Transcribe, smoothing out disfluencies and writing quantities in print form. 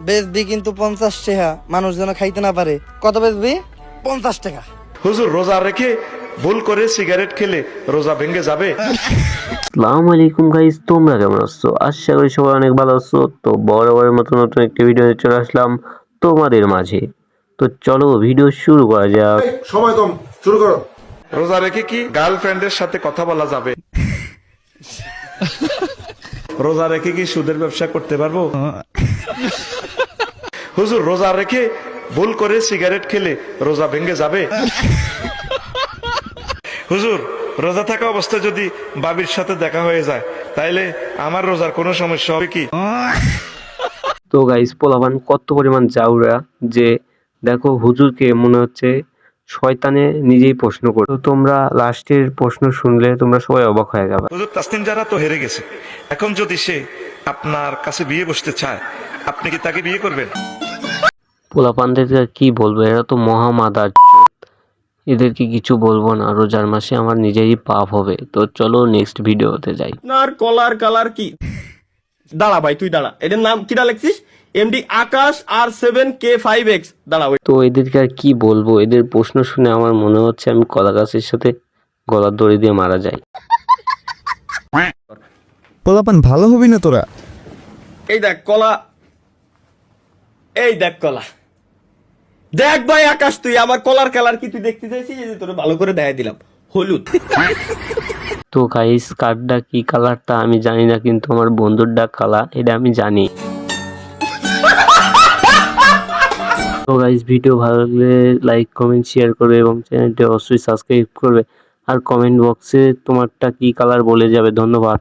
বেচবি কিন্তু 50 টাকা, মানুষ যেন খাইতে না পারে। কত বেচবি? 50 টাকা। হুজুর রোজা রেখে ভুল করে সিগারেট খেলে রোজা ভেঙে যাবে? আসসালামু আলাইকুম গাইস, তোমরা কেমন আছো? আশা করি সবাই অনেক ভালো আছো। তো বরাবরের মতো নতুন একটি ভিডিও নিয়ে চলে আসলাম তোমাদের মাঝে। তো চলো ভিডিও শুরু করা যাক। সময় কম, শুরু করো। রোজা রেখে কি গার্লফ্রেন্ডের সাথে কথা বলা যাবে? রোজা রেখে কি সুদের ব্যবসা করতে পারবো? হুজুর রোজা রেখে ভুল করে সিগারেট খেলে রোজা ভেঙে যাবে? হুজুর রোজা থাকা অবস্থায় যদি বাবির সাথে দেখা হয়ে যায় তাইলে আমার রোজার কোনো সমস্যা হবে কি? তো গাইস, পোলাপান কত পরিমাণ জাউরা যে দেখো হুজুরকে মনে হচ্ছে শয়তানে নিজেই প্রশ্ন করে। তো তোমরা লাস্টের প্রশ্ন শুনলে তোমরা সবাই অবাক হয়ে যাবে। হুজুর তাসনিম যারা তো হেরে গেছে, এখন যদি সে আপনার কাছে বিয়ে বসতে চায় আপনি কি তাকে বিয়ে করবেন? পোলাপানদেরকে কি বলবো, এরা তো মহামাদার। এদেরকে কিছু বলবো না, রোজার মাসে আমার নিজেরই পাপ হবে। তো চলো নেক্সট ভিডিওতে যাই। আপনার কলার কালার কি? দাঁড়া ভাই, তুই দাঁড়া, এটার নাম কিটা লেখছিস? এমডি আকাশ R7K5X। দাঁড়া ওই তো এদেরকে আর কি বলবো, এদের প্রশ্ন শুনে আমার মনে হচ্ছে আমি কলা গাছের সাথে গলার দড়ি দিয়ে মারা যাই। পোলাপান ভালো হবি না তোরা। এই দেখ কলা, এই দেখ কলা, দেখ ভাই আকাশ, তুই আমার কলার কালার কি তুই দেখতে চাইছিস? এই যে তোর ভালো করে দেখাই দিলাম, হলুদ। তো গাইস, কার্ডটা কি কালারটা আমি জানি না, কিন্তু আমার বন্ধুর ডাক কালা, এটা আমি জানি। তো গাইস, ভিডিও ভালো লাগলে লাইক কমেন্ট শেয়ার করবে এবং চ্যানেলটি অবশ্যই সাবস্ক্রাইব করবে। আর কমেন্ট বক্সে তোমারটা কি কালার বলে যাবে। ধন্যবাদ।